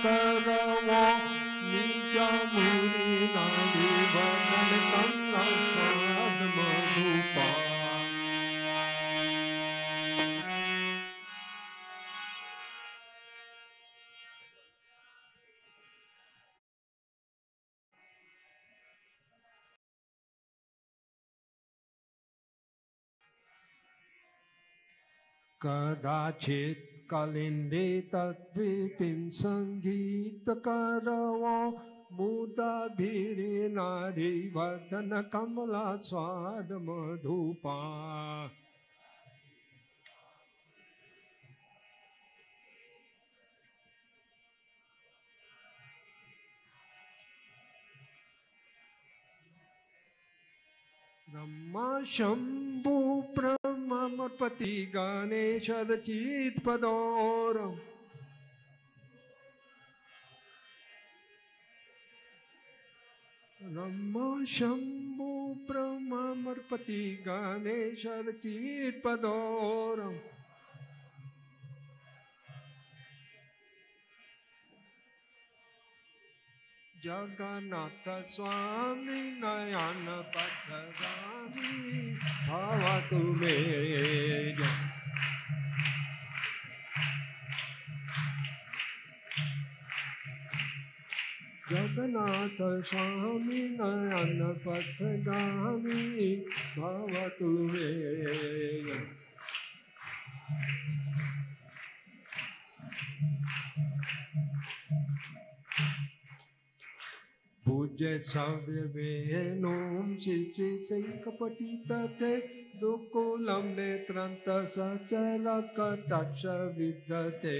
करवो नीचा मुनि नारी वदन कमला स्वाद मधुपा कदाचित कालिंदी तद्विपिन संगीत करवो मुदा भीरी नारी वदन कमला स्वाद मधुपा ब्रह्मा शंभु ब्रह्मपति गणेश रचित पदोर ब्रह्मा शंभु ब्रह्मपति गणेश रचित पदोर जगन्नाथ स्वामी नयन पथगामी भवतु मे जगन्नाथ स्वामी नयन पथगामी भवतु मे पूज्य सव्य वेणुं चिचि सिंहपति तते दुकुलं नेत्रंत सचल कटाक्ष विद्यते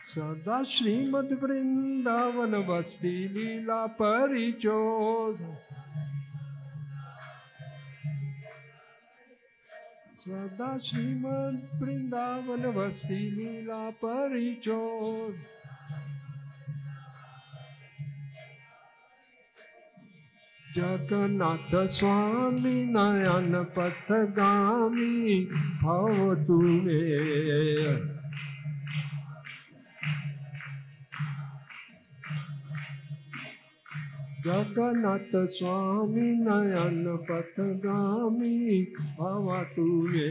सदा श्रीमद् वृंदावन बस्ती लीला परिचोष सदा श्रीमद् वृंदावन बस्ती लीला परिचोष जगन्नाथ स्वामी नयन पथगामी भवतु मे जगन्नाथ स्वामी नयन पथगामी भवतु मे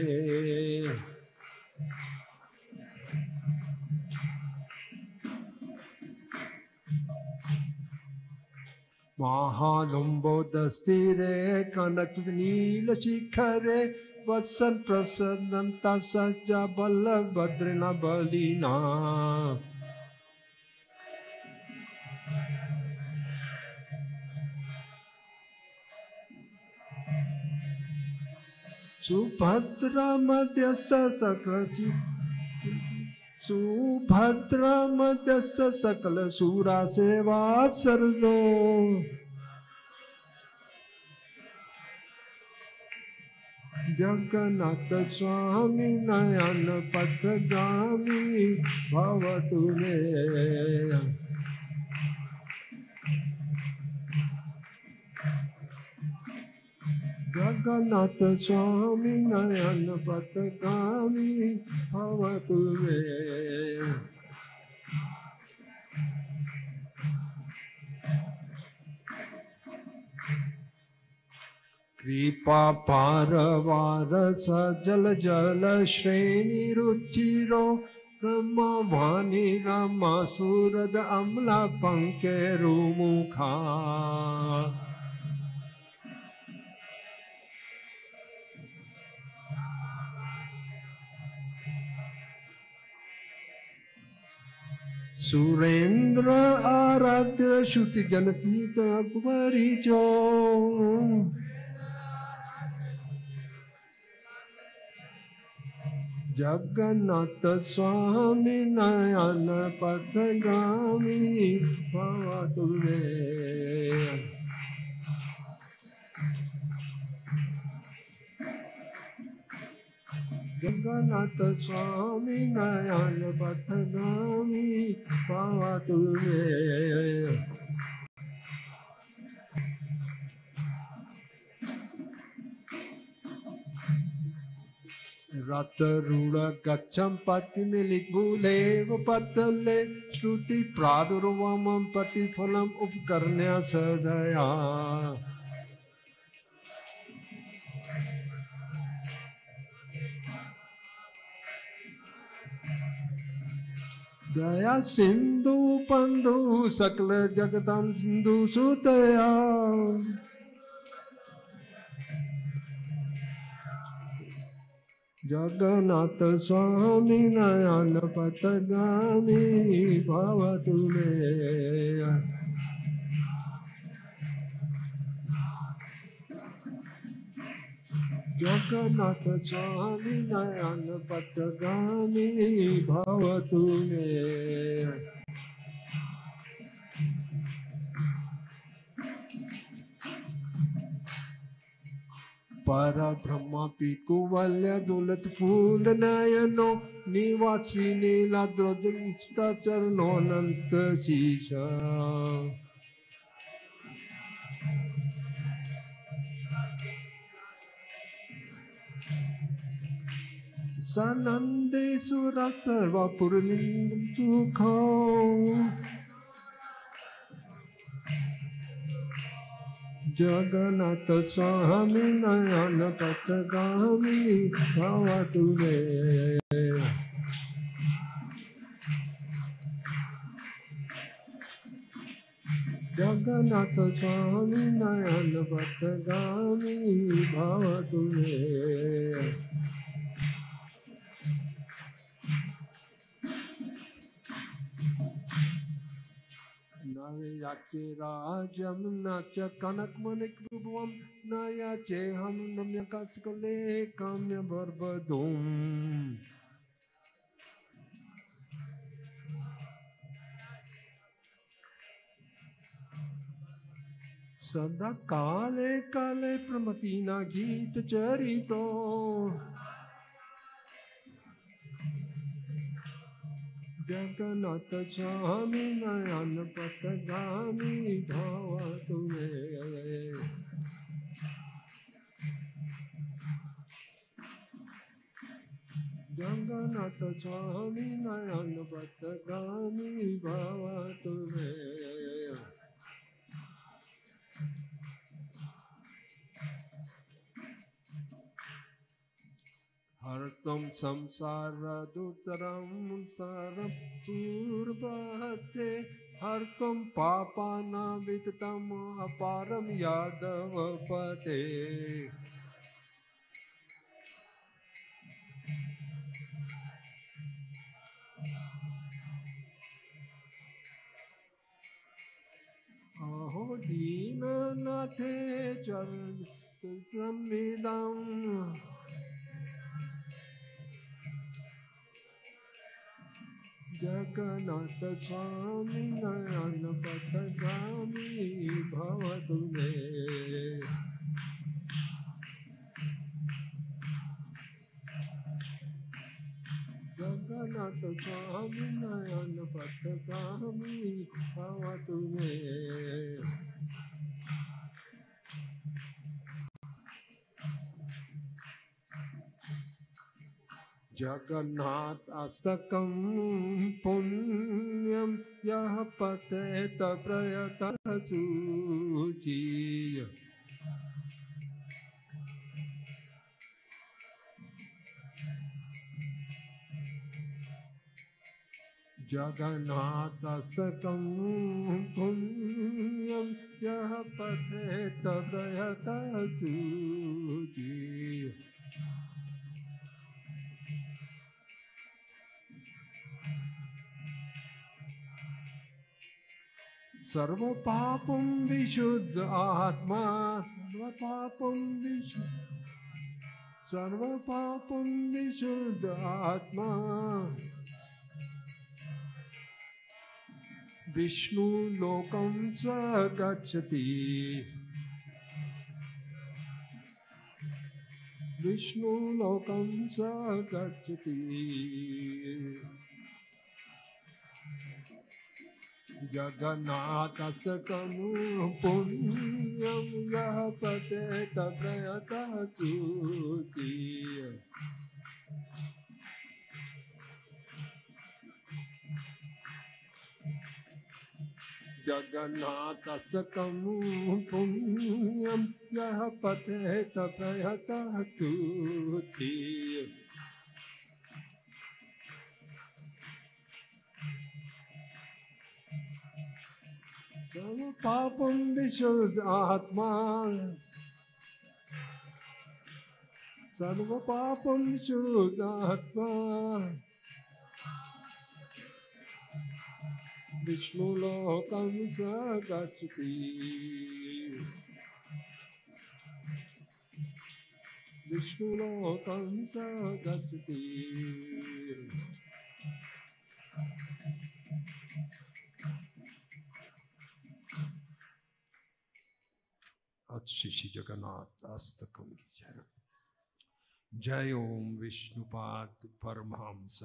महालंबोदस्थिरे कनक नील शिखरे वसन प्रसन्नता सज्जा बलभद्रन बलिना सुभद्रा मध्यस्थ सकल सूरा सेवा सर्वो जगन्नाथ स्वामी नयन पथगामी भवतु मे जगन्नाथ स्वामी नयन पथगामी भवतु मे कृपा पारवार सजल जल श्रेणी रुचिरो ब्रह्मा वाणी रमा सूरद अमला पंकेरु मुखा सुरेंद्र आराध्य श्रुति जनतीत अकबरी जो जगन्नाथ स्वामी नयन पथगामी भवतु मे जगन्नाथ स्वामी नयन पथगामी भवतु मे रतरूढ़ गच्छं पतिमिलितभूलेव पतले श्रुति प्रादुर्वमं प्रतिफलम् उपकर्ण्य सदया दया सिंधु पंधु सकल जगदम सिंधु सुतया जगन्नाथ स्वामी नयन पथगामी भवतु मे जगन्नाथ स्वामी नयन पथगामी भवतु मे पर ब्रह्म पिकुवल्य दुलत फूल नयनो निवासी नीलाद्रोदुष्ट चरणोनंत शीशा सनंदे सुरा सर्वपुरनिंदं सुखो जगन्नाथ स्वामी नयन पथगामी भवतु मे जगन्नाथ स्वामी नयन पथगामी भवतु मे याचे राजम नाच कनक मनिक रूपम न याचे हम नम्य कसकले काम्य बरबदुम सदा काले काले प्रमति ना गीत चरितो जगन्नाथ स्वामी नयन पथगामी भवतु मे जगन्नाथ स्वामी नयन पथगामी भवतु मे हर्तुं संसार दुतरं सरं चूर्बते हर्तुं पापानाविततम् अपारं यादवपते अहो दीननाथे चरन्तु संविदम् जगन्नाथ स्वामी नयन पथगामी भवतु मे जगन्नाथ स्वामी नयन पथगामी भवतु मे जगन्नाथ अस्तकं पुण्यं यः पतेत प्रयतः शुचिः जगन्नाथ अस्तकं पुण्यं यः पतेत प्रयतः शुचिः सर्व पापं विशुद्ध आत्मा सर्व पापं विशुद्ध आत्मा विष्णु लोकं स गच्छति विष्णु लोकं स गच्छति जगन्नाथस्कं पुण्यं यः पतेत प्रयतः शुचिः जगन्नाथस्तकं पुण्यं यः पठेत प्रयतः स्तुति सर्वपापं विशुद्धात्मा सर्वपापं विशुद्धात्मा विष्णुलोकं स गच्छति विष्णुलोकं स गच्छति श्री श्री जगन्नाथ अस्तकम की जय। जय ओम विष्णुपाद परमहंस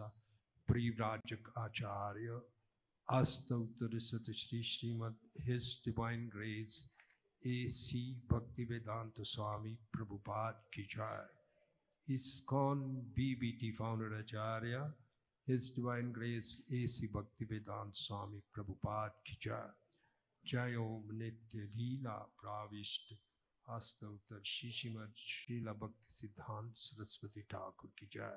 परिव्राजक आचार्य अष्टोत्तर Shri Srimad His Divine Grace AC Bhaktivedanta Swami Prabhupada की जय। ISKCON BBT फाउंडर आचार्य His Divine Grace AC Bhaktivedanta Swami Prabhupada की जय। जय ओम नित्य लीला प्राविष्ट अष्टोत्तर श्रीमद श्रीला भक्ति सिद्धांत सरस्वती ठाकुर की जय।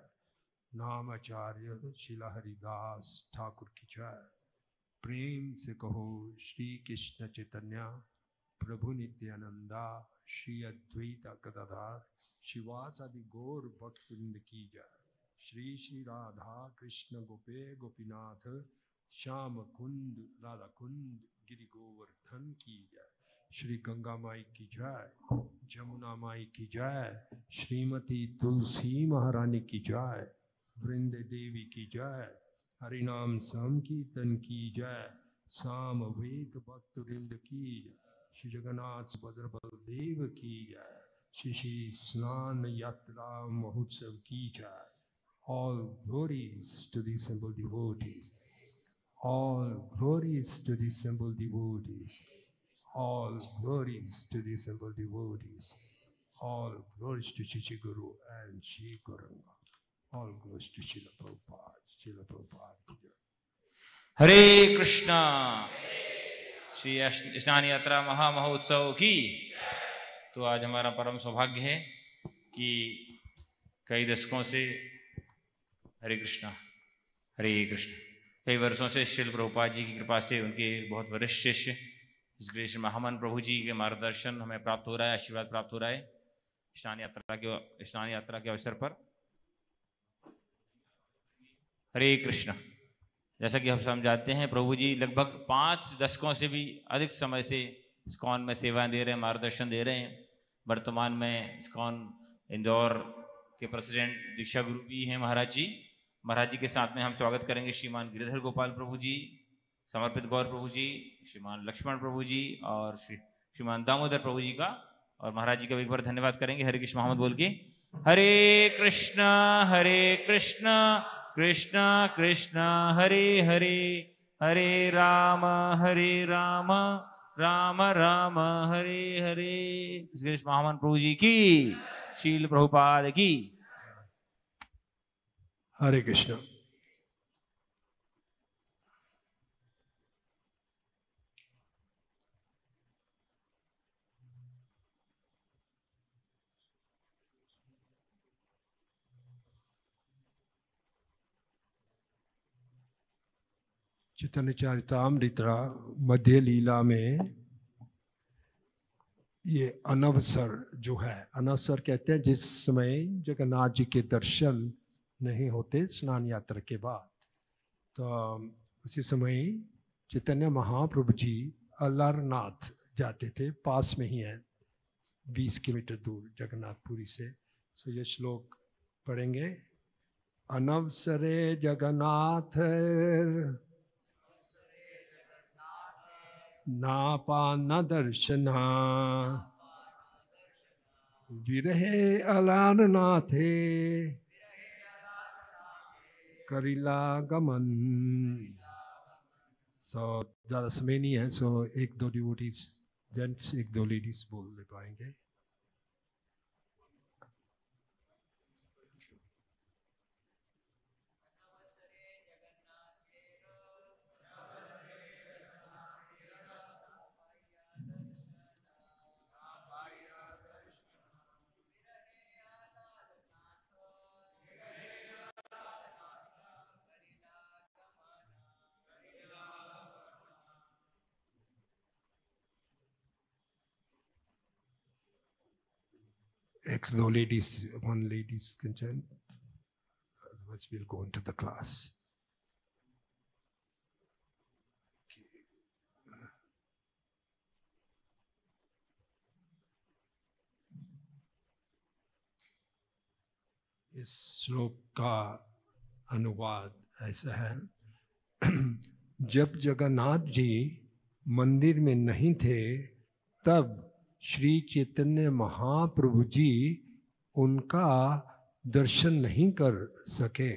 नाम आचार्य श्रीला हरिदास ठाकुर की जय। प्रेम से कहो श्री कृष्ण चैतन्य प्रभु नित्यानंदा श्री अद्वैत गदाधर शिवासादि गौर भक्तवृंद की जय। श्री श्री राधा कृष्ण गोपे गोपीनाथ श्याम कुंद राधा कुंद गिरि गोवर्धन की जय। श्री गंगा माई की जय। जमुना माई की जय। श्रीमती तुलसी महारानी की जय। वृंदे देवी की जय। हरिनाम संकीर्तन की जय। साम वेद भक्त वृंद की जय। श्री जगन्नाथ सुभद्र बलदेव की जय। श्री श्री स्नान यात्रा महोत्सव की जय। All glories to the assembled devotees. All glories to the assembled devotees. All glories to the assembled devotees. All glories to Shri Guru and Shri Gauranga. All glories to Srila Prabhupada. Srila Prabhupada ki jai. हरे कृष्णा। श्री स्नान यात्रा महामहोत्सव की। तो आज हमारा परम सौभाग्य है कि कई दशकों से हरे कृष्णा कई वर्षों से श्रील प्रभुपाद जी की कृपा से उनके बहुत वरिष्ठ शिष्य श्री श्री महामन प्रभु जी के मार्गदर्शन हमें प्राप्त हो रहा है, आशीर्वाद प्राप्त हो रहा है। स्नान यात्रा के अवसर पर हरे कृष्णा। जैसा कि हम समझाते हैं, प्रभु जी लगभग 5 दशकों से भी अधिक समय से ISKCON में सेवाएं दे रहे हैं, मार्गदर्शन दे रहे हैं। वर्तमान में ISKCON इंदौर के प्रेसिडेंट दीक्षा गुरु भी हैं महाराज जी। महाराज जी के साथ में हम स्वागत करेंगे श्रीमान गिरिधर गोपाल प्रभु जी, समर्पित गौर प्रभु जी, श्रीमान लक्ष्मण प्रभु जी और श्रीमान दामोदर प्रभु जी का। और महाराज जी का एक बार धन्यवाद करेंगे हरे कृष्ण मोहम्मद बोल के। हरे कृष्णा कृष्णा कृष्णा हरे हरे, हरे राम राम राम हरे हरे। कृष्ण महामन प्रभु जी की, शील प्रभुपाद की। हरे कृष्ण। चैतन्य चरितामृत मध्य लीला में ये अनवसर जो है, अनवसर कहते हैं जिस समय जगन्नाथ जी के दर्शन नहीं होते स्नान यात्रा के बाद, तो उसी समय चैतन्य महाप्रभु जी अलारनाथ जाते थे, पास में ही है 20 किलोमीटर दूर जगन्नाथपुरी से। सो ये श्लोक पढ़ेंगे। अनवसरे जगन्नाथ नापान दर्शना विरहे अलारनाथे करिला गमन। सो ज़्यादा समय नहीं है, सो एक दो डिवोटीज जेंट्स एक दो लेडीज बोल ले पाएंगे। एक दो ladies, one ladies can chant, otherwise we'll go into the class. इस श्लोक का अनुवाद ऐसा है। जब जगन्नाथ जी मंदिर में नहीं थे तब श्री चैतन्य महाप्रभु जी उनका दर्शन नहीं कर सके।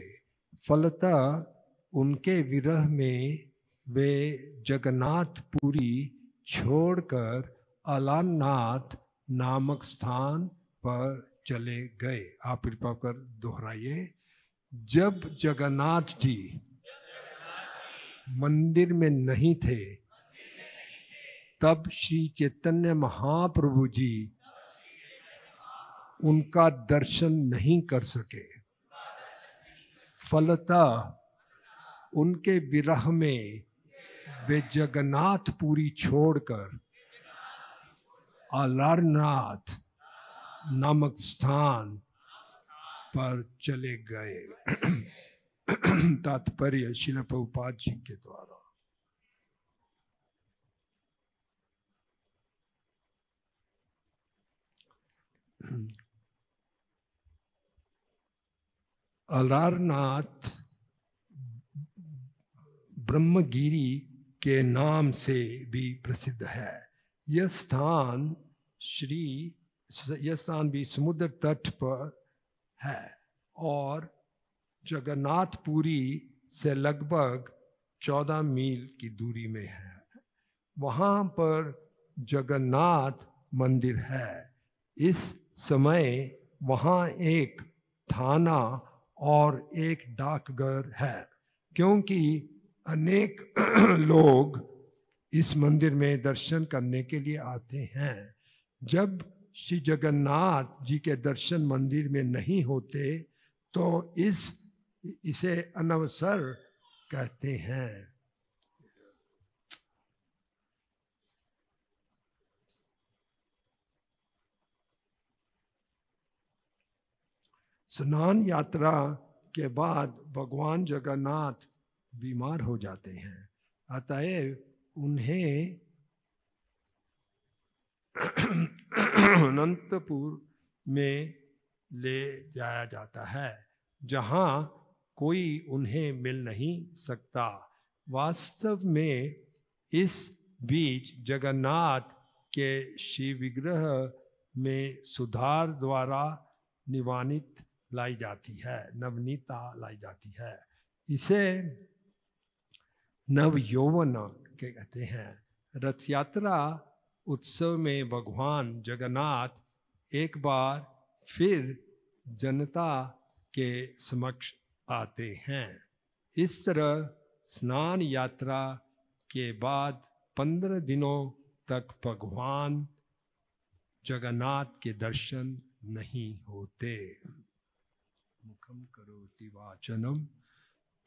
फलतः उनके विरह में वे जगन्नाथपुरी छोड़कर अलारनाथ नामक स्थान पर चले गए। आप कृपा कर दोहराइए। जब जगन्नाथ जी मंदिर में नहीं थे तब श्री चैतन्य महाप्रभु जी उनका दर्शन नहीं कर सके। फलतः उनके विरह में वे जगन्नाथपुरी छोड़कर अलारनाथ नामक स्थान पर चले गए। तात्पर्य श्रील प्रभुपाद जी के द्वारा। अलारनाथ ब्रह्मगिरी के नाम से भी प्रसिद्ध है। यह स्थान भी समुद्र तट पर है और जगन्नाथपुरी से लगभग 14 मील की दूरी में है। वहाँ पर जगन्नाथ मंदिर है। इस समय वहाँ एक थाना और एक डाकघर है, क्योंकि अनेक लोग इस मंदिर में दर्शन करने के लिए आते हैं। जब श्री जगन्नाथ जी के दर्शन मंदिर में नहीं होते तो इसे अनवसर कहते हैं। स्नान यात्रा के बाद भगवान जगन्नाथ बीमार हो जाते हैं, अतएव उन्हें अनंतपुर में ले जाया जाता है, जहाँ कोई उन्हें मिल नहीं सकता। वास्तव में इस बीच जगन्नाथ के श्री विग्रह में सुधार द्वारा नवनीता लाई जाती है। इसे नव यौवन कहते हैं। रथ यात्रा उत्सव में भगवान जगन्नाथ एक बार फिर जनता के समक्ष आते हैं। इस तरह स्नान यात्रा के बाद 15 दिनों तक भगवान जगन्नाथ के दर्शन नहीं होते। मुखम करोति वाचनम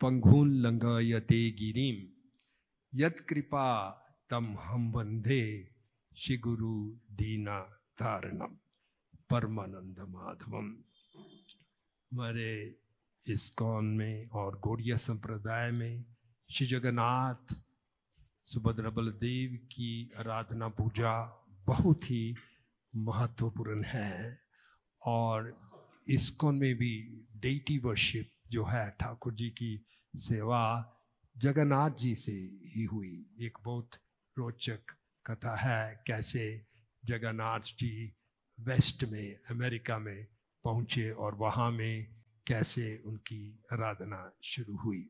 पंगुन लंघयते गिरिम यत् कृपा तम हम वंदे श्री गुरु दीना धारणम परमानंद माधवम। हमारे इस्कॉन में और गौड़िया संप्रदाय में श्री जगन्नाथ सुभद्रा बलदेव की आराधना पूजा बहुत ही महत्वपूर्ण है। और इस्कॉन में भी डेटी वर्शिप जो है, ठाकुर जी की सेवा जगन्नाथ जी से ही हुई। एक बहुत रोचक कथा है कैसे जगन्नाथ जी वेस्ट में अमेरिका में पहुँचे और वहाँ में कैसे उनकी आराधना शुरू हुई।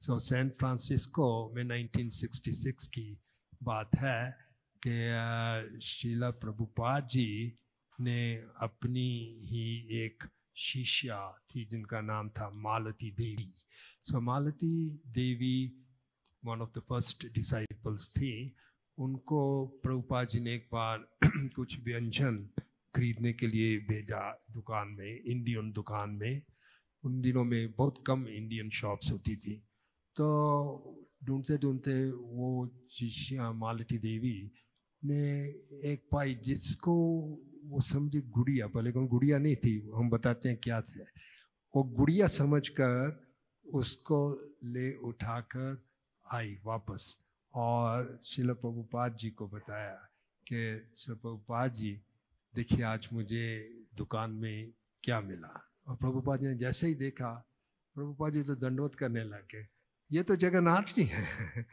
सैन फ्रांसिस्को में 1966 की बात है कि श्रीला प्रभुपाद जी ने अपनी ही एक शिष्या थी जिनका नाम था Malati Devi. Malati Devi one of the first disciples थी। उनको प्रभुपाद जी ने एक बार कुछ व्यंजन खरीदने के लिए भेजा दुकान में, इंडियन दुकान में। उन दिनों में बहुत कम इंडियन शॉप्स होती थी। तो ढूंढते ढूंढते वो शिष्या मालती देवी ने एक पाई जिसको वो समझी गुड़िया, पहले कौन गुड़िया नहीं थी, हम बताते हैं क्या थे। वो गुड़िया समझकर उसको ले उठाकर आई वापस और श्रील प्रभुपाद जी को बताया कि श्रील प्रभुपाद जी देखिए आज मुझे दुकान में क्या मिला। और प्रभुपाद जी ने जैसे ही देखा, प्रभुपाद जी तो दंडवत करने लगे, ये तो जगन्नाथ जी हैं,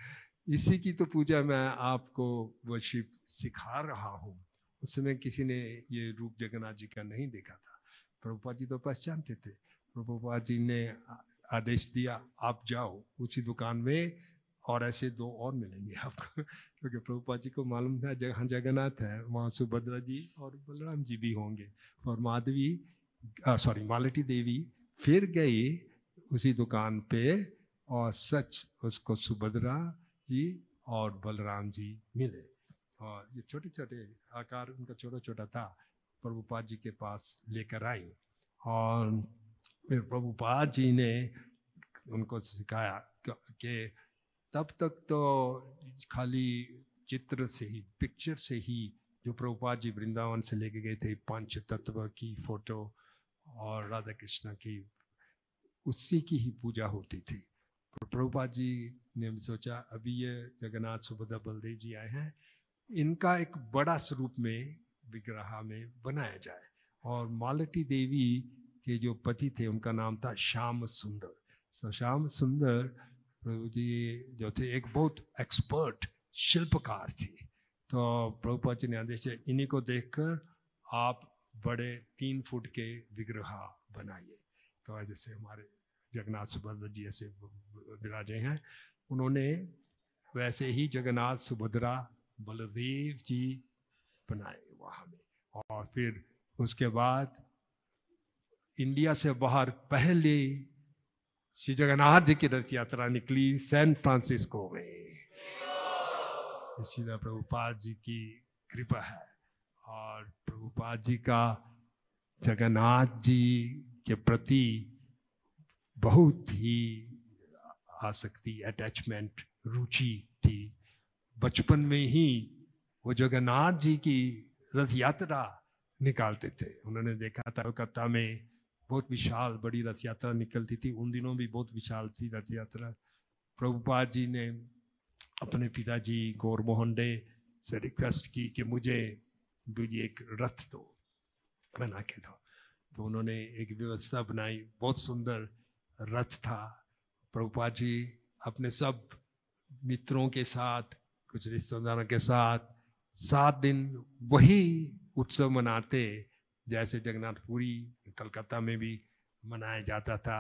इसी की तो पूजा मैं आपको वर्शिप सिखा रहा हूँ। उस समय किसी ने ये रूप जगन्नाथ जी का नहीं देखा था। प्रभुपाद जी तो पहचानते थे। प्रभुपाद जी ने आदेश दिया आप जाओ उसी दुकान में और ऐसे 2 और मिलेंगे आपको, क्योंकि प्रभुपाद जी को मालूम था जहाँ जगन्नाथ है वहाँ सुभद्रा जी और बलराम जी भी होंगे। और मालती देवी फिर गई उसी दुकान पे और सच उसको सुभद्रा जी और बलराम जी मिले। और ये छोटे छोटे आकार उनका छोटा छोटा था, प्रभुपाद जी के पास लेकर आई और फिर प्रभुपाद जी ने उनको सिखाया कि तब तक तो खाली चित्र से ही, पिक्चर से ही, जो प्रभुपाद जी वृंदावन से लेके गए थे 5 तत्व की फोटो और राधा कृष्ण की, उसी की ही पूजा होती थी। प्रभुपाद जी ने सोचा अभी ये जगन्नाथ सुभद्रा बलदेव जी आए हैं, इनका एक बड़ा स्वरूप में विग्रह में बनाया जाए। और मालती देवी के जो पति थे उनका नाम था श्याम सुंदर। तो श्याम सुंदर प्रभु जी जो थे एक बहुत एक्सपर्ट शिल्पकार थे। तो प्रभुपाद जी ने आदेश दिया इन्हीं को देखकर आप बड़े 3 फुट के विग्रह बनाइए। तो जैसे हमारे जगन्नाथ सुभद्रा जी ऐसे विराजे हैं, उन्होंने वैसे ही जगन्नाथ सुभद्रा बलदेव जी बनाए वहाँ में। और फिर उसके बाद इंडिया से बाहर पहले श्री जगन्नाथ जी की रथ यात्रा निकली सैन फ्रांसिस्को में। श्री प्रभुपाद जी की कृपा है और प्रभुपाद जी का जगन्नाथ जी के प्रति बहुत ही आसक्ति, अटैचमेंट, रुचि थी। बचपन में ही वो जगन्नाथ जी की रथ यात्रा निकालते थे। उन्होंने देखा था कलकत्ता में बहुत विशाल बड़ी रथ यात्रा निकलती थी, उन दिनों भी बहुत विशाल थी रथ यात्रा। प्रभुपाद जी ने अपने पिताजी गौर मोहन डे से रिक्वेस्ट की कि मुझे एक रथ दो, बना के दो। तो उन्होंने एक व्यवस्था बनाई, बहुत सुंदर रथ था। प्रभुपाद जी अपने सब मित्रों के साथ, कुछ रिश्तेदारों के साथ 7 दिन वही उत्सव मनाते जैसे जगन्नाथपुरी कलकत्ता में भी मनाया जाता था।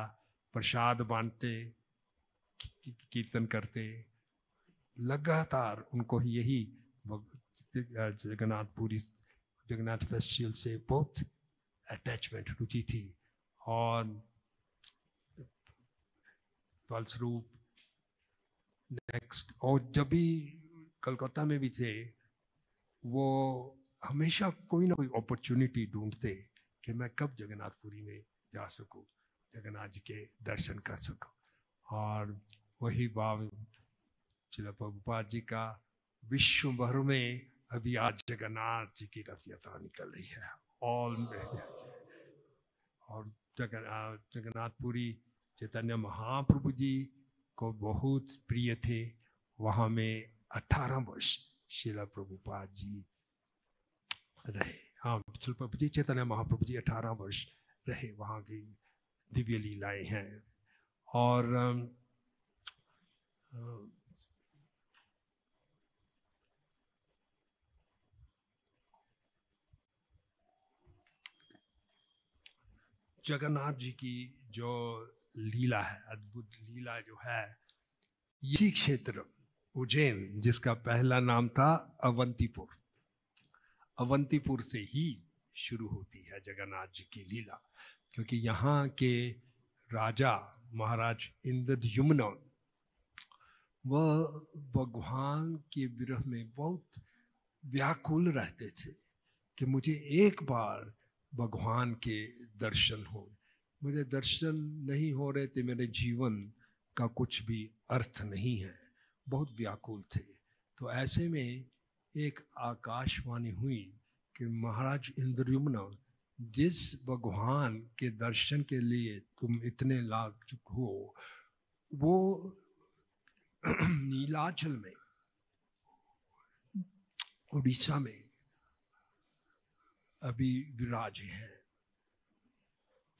प्रसाद बांटते, कीर्तन करते, लगातार उनको यही जगन्नाथपुरी जगन्नाथ फेस्टिवल से बहुत अटैचमेंट, रुचि थी। और फलस्वरूप नेक्स्ट, और जब भी कलकत्ता में भी थे वो हमेशा कोई ना कोई अपॉर्चुनिटी ढूंढते कि मैं कब जगन्नाथपुरी में जा सकूं, जगन्नाथ जी के दर्शन कर सकूं। और वही भाव श्रील प्रभुपाद जी का विश्व भर में अभी आज जगन्नाथ जी की रथ यात्रा निकल रही है ऑल में। और जगन्नाथपुरी चैतन्य महाप्रभु जी को बहुत प्रिय थे। वहाँ में 18 वर्ष श्रील प्रभुपाद जी रहे। हाँ, श्रील प्रभु जी चैतन्य महाप्रभु जी 18 वर्ष रहे, वहाँ की दिव्य लीलाएं हैं। और जगन्नाथ जी की जो लीला है, अद्भुत लीला जो है, इसी क्षेत्र उज्जैन जिसका पहला नाम था अवंतीपुर, अवंतीपुर से ही शुरू होती है जगन्नाथ जी की लीला। क्योंकि यहाँ के राजा महाराज इंद्रद्युम्न वह भगवान के विरह में बहुत व्याकुल रहते थे कि मुझे एक बार भगवान के दर्शन हो। मुझे दर्शन नहीं हो रहे थे, मेरे जीवन का कुछ भी अर्थ नहीं है, बहुत व्याकुल थे। तो ऐसे में एक आकाशवाणी हुई कि महाराज इंद्रयुम्न, जिस भगवान के दर्शन के लिए तुम इतने लाजुक हो, वो नीलाचल में, उड़ीसा में अभी विराजे हैं।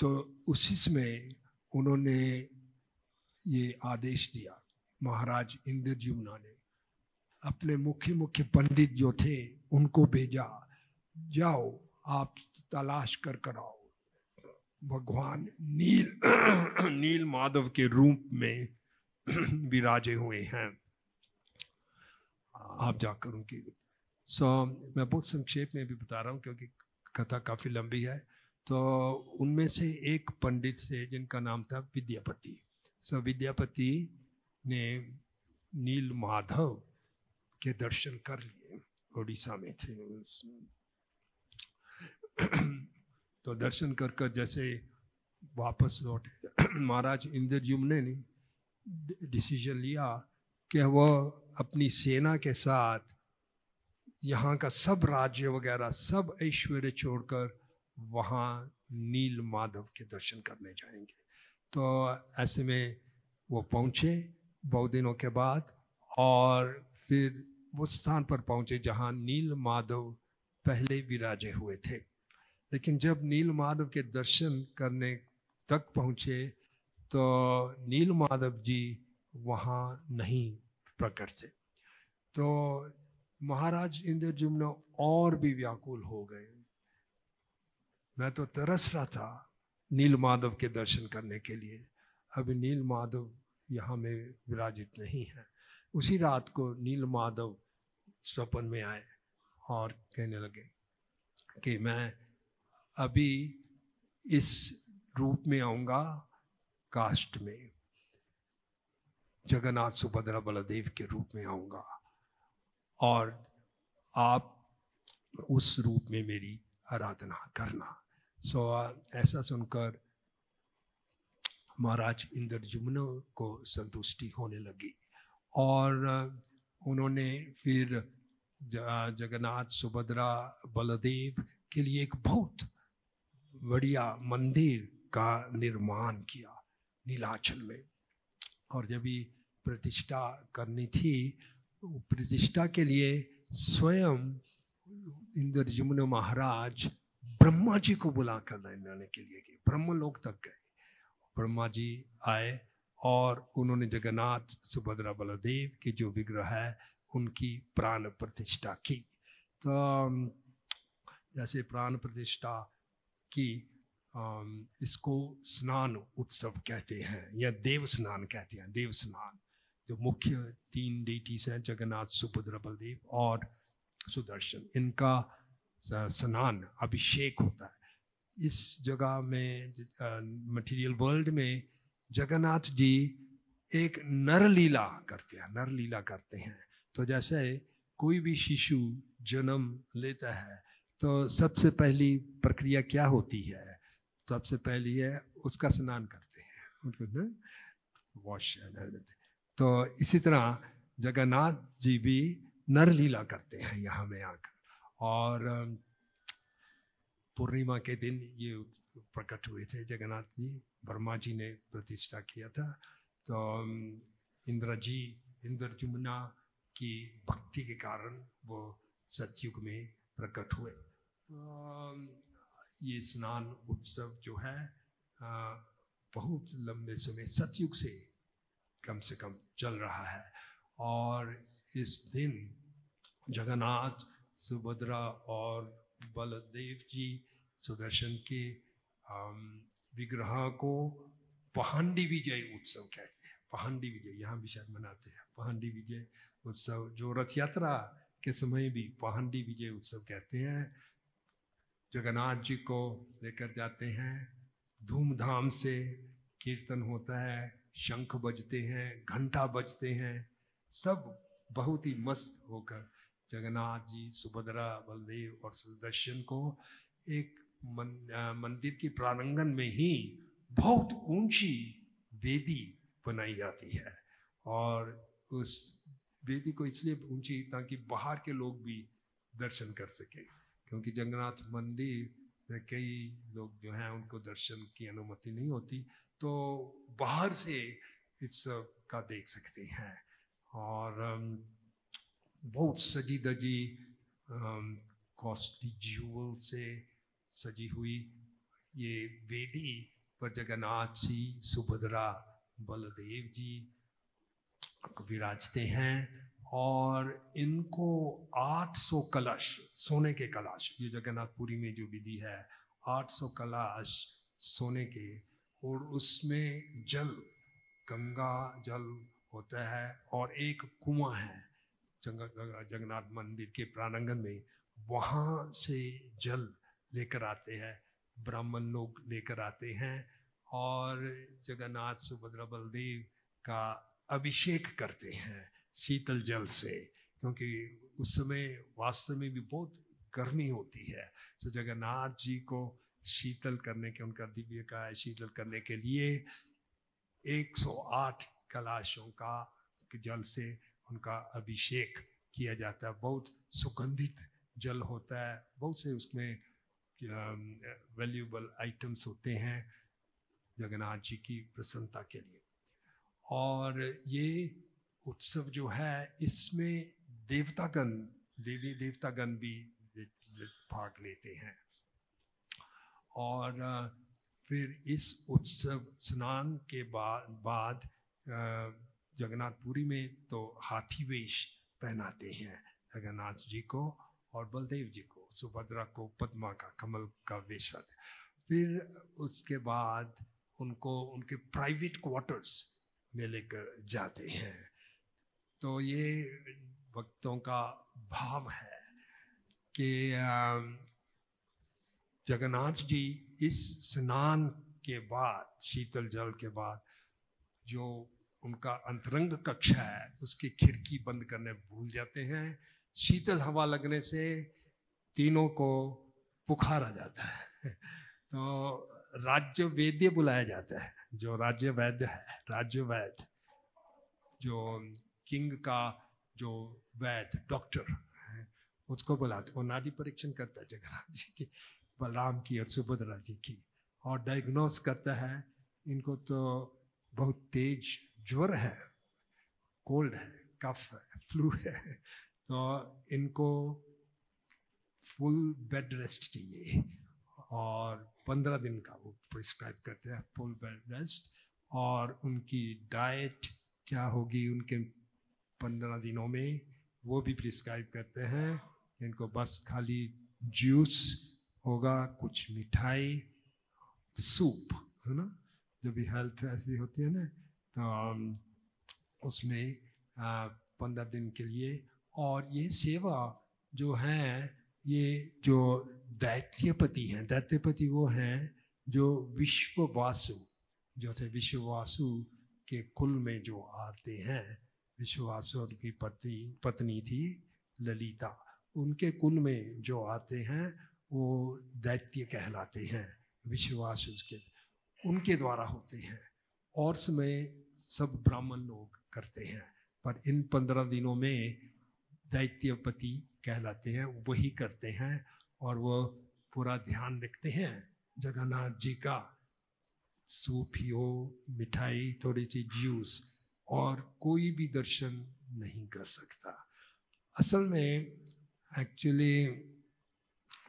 तो उसी समय उन्होंने ये आदेश दिया, महाराज इंद्रयुम्न ने अपने मुख्य पंडित जो थे उनको भेजा, जाओ आप तलाश कर आओ, भगवान नील माधव के रूप में विराजे हुए हैं, आप जाकर उनकी। मैं बहुत संक्षेप में भी बता रहा हूँ क्योंकि कथा काफी लंबी है। तो उनमें से एक पंडित थे जिनका नाम था विद्यापति। विद्यापति ने नील माधव के दर्शन कर लिए, उड़ीसा में थे। तो दर्शन कर कर जैसे वापस लौटे, महाराज इंद्रयुम्न ने डिसीजन लिया कि वह अपनी सेना के साथ यहाँ का सब राज्य वगैरह सब ऐश्वर्य छोड़कर वहाँ नील माधव के दर्शन करने जाएंगे। तो ऐसे में वो पहुँचे बहुत दिनों के बाद, और फिर वो स्थान पर पहुँचे जहाँ नील माधव पहले विराजे हुए थे। लेकिन जब नील माधव के दर्शन करने तक पहुँचे तो नील माधव जी वहाँ नहीं प्रकट थे। तो महाराज इंद्रयुम्न और भी व्याकुल हो गए। मैं तो तरस रहा था नील माधव के दर्शन करने के लिए, अभी नील माधव यहाँ में विराजित नहीं है। उसी रात को नील माधव स्वप्न में आए और कहने लगे कि मैं अभी इस रूप में आऊँगा, काष्ठ में जगन्नाथ सुभद्रा बलदेव के रूप में आऊँगा, और आप उस रूप में मेरी आराधना करना। ऐसा सुनकर महाराज इंद्रयुम्न को संतुष्टि होने लगी, और उन्होंने फिर जगन्नाथ सुभद्रा बलदेव के लिए एक बहुत बढ़िया मंदिर का निर्माण किया नीलाचल में। और जब भी प्रतिष्ठा करनी थी, प्रतिष्ठा के लिए स्वयं इंद्रयुम्न महाराज ब्रह्मा जी को बुला कर लाने के लिए गए, ब्रह्मलोक तक गए। ब्रह्मा जी आए और उन्होंने जगन्नाथ सुभद्रा बलदेव के जो विग्रह है उनकी प्राण प्रतिष्ठा की। तो जैसे प्राण प्रतिष्ठा की, इसको स्नान उत्सव कहते हैं या देव स्नान कहते हैं। देव स्नान, जो मुख्य 3 डेटीज हैं, जगन्नाथ सुभद्रा बलदेव और सुदर्शन, इनका स्नान अभिषेक होता है। इस जगह में मटेरियल वर्ल्ड में जगन्नाथ जी एक नरलीला करते हैं, नरलीला करते हैं। तो जैसे कोई भी शिशु जन्म लेता है तो सबसे पहली प्रक्रिया क्या होती है? सबसे पहली है उसका स्नान करते हैं, वॉश। तो इसी तरह जगन्नाथ जी भी नरलीला करते हैं यहाँ में आकर, और पूर्णिमा के दिन ये प्रकट हुए थे जगन्नाथ जी। ब्रह्मा जी ने प्रतिष्ठा किया था, तो इंद्रयुम्न की भक्ति के कारण वो सतयुग में प्रकट हुए। ये स्नान उत्सव जो है बहुत लंबे समय, सतयुग से कम चल रहा है। और इस दिन जगन्नाथ सुभद्रा और बलदेव जी सुदर्शन के विग्रह को पहांडी विजय उत्सव कहते हैं। पहांडी विजय यहाँ भी शायद मनाते हैं, पहांडी विजय उत्सव, जो रथ यात्रा के समय भी पहांडी विजय उत्सव कहते हैं। जगन्नाथ जी को लेकर जाते हैं, धूमधाम से कीर्तन होता है, शंख बजते हैं, घंटा बजते हैं, सब बहुत ही मस्त होकर जगन्नाथ जी, सुभद्रा, बलदेव और सुदर्शन को एक मंदिर के प्रांगण में ही बहुत ऊंची वेदी बनाई जाती है। और उस वेदी को इसलिए ऊंची ताकि बाहर के लोग भी दर्शन कर सकें। क्योंकि जगन्नाथ मंदिर में कई लोग जो हैं उनको दर्शन की अनुमति नहीं होती, तो बाहर से इस का देख सकते हैं। और बहुत सजी धजी कॉस्टली ज्यूवल से सजी हुई ये वेदी पर जगन्नाथ जी, सुभद्रा, बलदेव जी विराजते हैं। और इनको 800 कलश, सोने के कलश, ये जगन्नाथपुरी में जो विधि है 800 कलश सोने के, और उसमें जल, गंगा जल होता है, और एक कुआं है जगन्नाथ मंदिर के प्रांगण में, वहाँ से जल लेकर आते हैं, ब्राह्मण लोग लेकर आते हैं और जगन्नाथ, सुभद्रा, बलदेव का अभिषेक करते हैं शीतल जल से, क्योंकि उस समय वास्तव में भी बहुत गर्मी होती है। तो जगन्नाथ जी को शीतल करने के, उनका दिव्य काया शीतल करने के लिए 108 कलशों का जल से उनका अभिषेक किया जाता है। बहुत सुगंधित जल होता है, बहुत से उसमें वैल्यूएबल आइटम्स होते हैं जगन्नाथ जी की प्रसन्नता के लिए। और ये उत्सव जो है, इसमें देवतागण, देवी देवतागण भी भाग लेते हैं। और फिर इस उत्सव स्नान के बाद जगन्नाथपुरी में तो हाथी वेश पहनाते हैं जगन्नाथ जी को, और बलदेव जी को, सुभद्रा को पद्मा का, कमल का वेश आते हैं। फिर उसके बाद उनको उनके प्राइवेट क्वार्टर्स में लेकर जाते हैं। तो ये भक्तों का भाव है कि जगन्नाथ जी इस स्नान के बाद, शीतल जल के बाद, जो उनका अंतरंग कक्ष है उसकी खिड़की बंद करने भूल जाते हैं। शीतल हवा लगने से तीनों को बुखार आ जाता है। तो राज्य वैद्य बुलाया जाता है, जो राज्य वैद्य है, राज्य वैद्य, जो किंग का जो वैद्य, डॉक्टर है, उसको बुलाते। वो नाड़ी परीक्षण करता है जगन्नाथ जी की, बलराम की और सुभद्रा जी की, और डायग्नोस करता है इनको तो बहुत तेज ज्वर है, कोल्ड है, कफ है, फ्लू है, तो इनको फुल बेड रेस्ट चाहिए, और 15 दिन का वो प्रिस्क्राइब करते हैं फुल बेड रेस्ट। और उनकी डाइट क्या होगी उनके 15 दिनों में, वो भी प्रिस्क्राइब करते हैं। इनको बस खाली जूस होगा, कुछ मिठाई, सूप, है ना, जो भी हेल्थ ऐसी होती है ना, तो उसमें 15 दिन के लिए। और ये सेवा जो है, ये जो दैत्यपति हैं, दैत्यपति वो हैं जो विश्ववासु, जो थे विश्ववासु के कुल में जो आते हैं। विश्ववासु की पत्नी थी ललिता, उनके कुल में जो आते हैं वो दैत्य कहलाते हैं, विश्ववासु के, उनके द्वारा होते हैं। और समय सब ब्राह्मण लोग करते हैं, पर इन 15 दिनों में दैत्यपति कहलाते हैं, वही करते हैं। और वो पूरा ध्यान रखते हैं जगन्नाथ जी का, सूप ही हो, मिठाई, थोड़ी सी जूस, और कोई भी दर्शन नहीं कर सकता। असल में एक्चुअली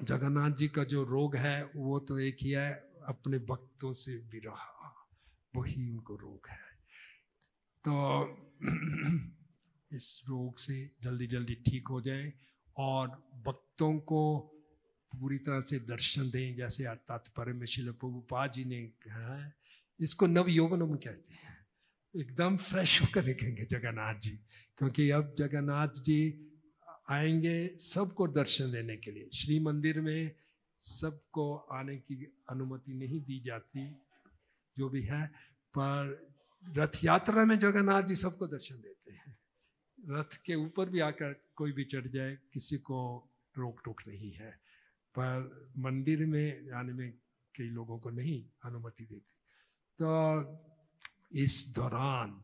जगन्नाथ जी का जो रोग है वो तो एक ही है, अपने भक्तों से विरह, वही उनको रोग है। तो इस रोग से जल्दी जल्दी ठीक हो जाए और भक्तों को पूरी तरह से दर्शन दें। जैसे तात्पर्य में श्रील प्रभुपाद जी ने कहा है, इसको नव यौवनम कहते हैं। एकदम फ्रेश होकर दिखेंगे जगन्नाथ जी, क्योंकि अब जगन्नाथ जी आएंगे सबको दर्शन देने के लिए। श्री मंदिर में सबको आने की अनुमति नहीं दी जाती जो भी है, पर रथ यात्रा में जगन्नाथ जी सबको दर्शन देते हैं। रथ के ऊपर भी आकर कोई भी चढ़ जाए, किसी को रोक टोक नहीं है, पर मंदिर में जाने में कई लोगों को नहीं अनुमति देती। तो इस दौरान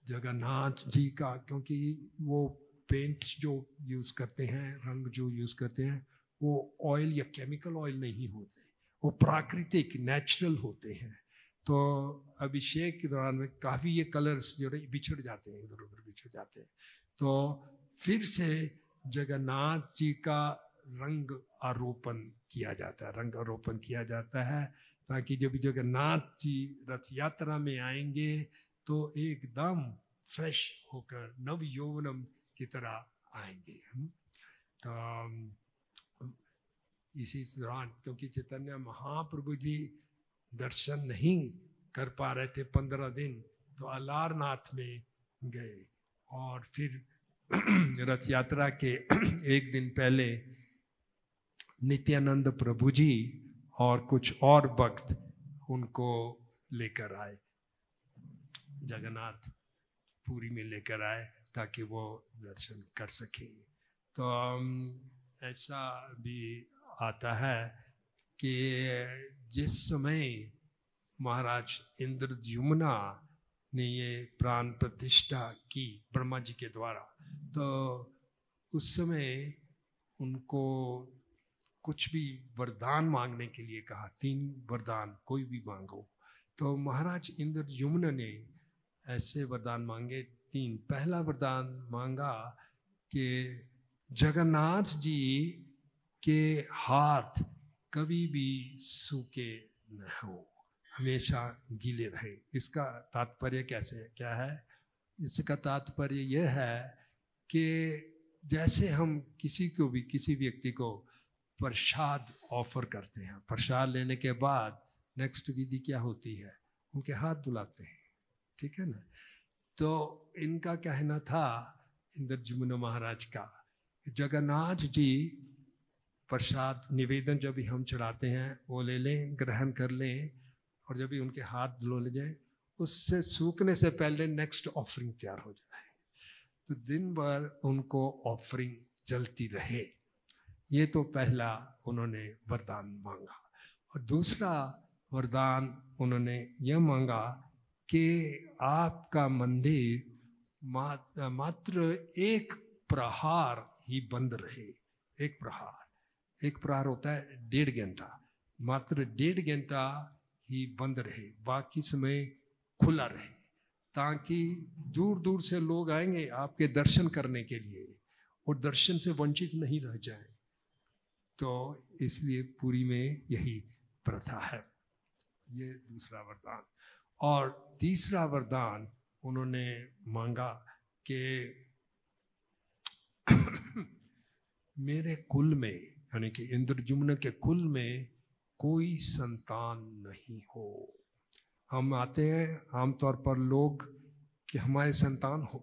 जगन्नाथ जी का, क्योंकि वो पेंट जो यूज़ करते हैं, रंग जो यूज़ करते हैं, वो ऑयल या केमिकल ऑयल नहीं होते, वो प्राकृतिक नेचुरल होते हैं। तो अभिषेक के दौरान में काफ़ी ये कलर्स जो है बिछड़ जाते हैं, इधर उधर बिछड़ जाते हैं। तो फिर से जगन्नाथ जी का रंग आरोपण किया जाता है, रंग आरोपण किया जाता है, ताकि जब जगन्नाथ जी रथ यात्रा में आएंगे तो एकदम फ्रेश होकर नव यौवनम की तरह आएंगे। तो इसी दौरान क्योंकि चैतन्य महाप्रभु जी दर्शन नहीं कर पा रहे थे 15 दिन, तो अलारनाथ में गए और फिर रथ यात्रा के एक दिन पहले नित्यानंद प्रभु जी और कुछ और भक्त उनको लेकर आए, जगन्नाथ पुरी में लेकर आए ताकि वो दर्शन कर सकें। तो ऐसा भी आता है कि जिस समय महाराज इंद्रद्युम्न ने ये प्राण प्रतिष्ठा की ब्रह्मा जी के द्वारा, तो उस समय उनको कुछ भी वरदान मांगने के लिए कहा, 3 वरदान कोई भी मांगो। तो महाराज इंद्रद्युम्न ने ऐसे वरदान मांगे 3। पहला वरदान मांगा कि जगन्नाथ जी के हाथ कभी भी सूखे न हो, हमेशा गीले रहे। इसका तात्पर्य क्या है? इसका तात्पर्य यह है कि जैसे हम किसी व्यक्ति को प्रसाद ऑफर करते हैं, प्रसाद लेने के बाद नेक्स्ट विधि क्या होती है? उनके हाथ धुलाते हैं, ठीक है ना। तो इनका कहना था इंद्रद्युम्न महाराज का, जगन्नाथ जी प्रसाद निवेदन जब भी हम चढ़ाते हैं वो ले लें, ग्रहण कर लें, और जब भी उनके हाथ धुलो ले जाए, उससे सूखने से पहले नेक्स्ट ऑफरिंग तैयार हो जाए, तो दिन भर उनको ऑफरिंग जलती रहे। ये तो पहला उन्होंने वरदान मांगा। और दूसरा वरदान उन्होंने यह मांगा कि आपका मंदिर मात्र एक प्रहार ही बंद रहे। एक प्रहार होता है 1.5 घंटा, मात्र 1.5 घंटा ही बंद रहे, बाकी समय खुला रहे, ताकि दूर दूर से लोग आएंगे आपके दर्शन करने के लिए और दर्शन से वंचित नहीं रह जाएं। तो इसलिए पुरी में यही प्रथा है। ये दूसरा वरदान। और तीसरा वरदान उन्होंने मांगा कि मेरे कुल में, यानी कि इंद्रद्युम्न के कुल में कोई संतान नहीं हो। हम आते हैं आमतौर पर लोग कि हमारे संतान हो,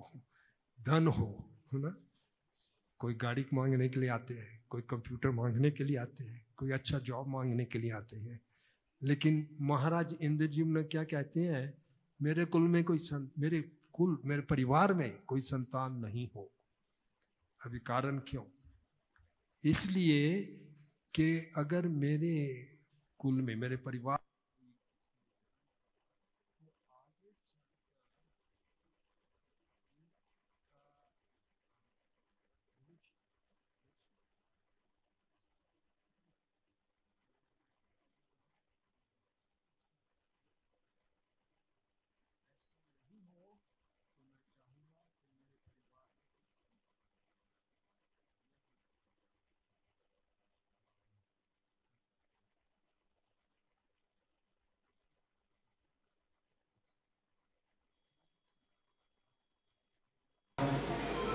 धन हो, है ना। कोई गाड़ी मांगने के लिए आते हैं, कोई कंप्यूटर मांगने के लिए आते हैं, कोई अच्छा जॉब मांगने के लिए आते हैं। लेकिन महाराज इंद्रद्युम्न क्या कहते हैं? मेरे कुल में मेरे परिवार में कोई संतान नहीं हो। अभी कारण क्यों? इसलिए कि अगर मेरे कुल में, मेरे परिवार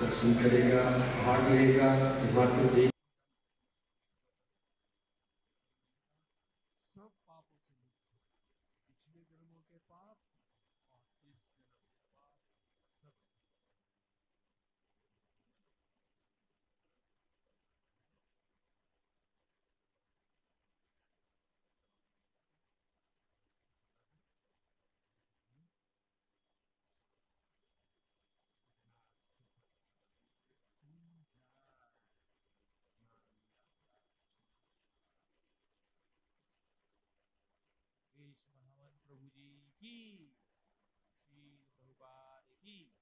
दर्शन करेगा, भाग लेगा, मात्र देख सब पापों से मुक्त हो, पिछले जन्मों के पाप और इस जन्म के पाप सब। श्री महावन प्रभु जी की, श्री प्रभुपाद की।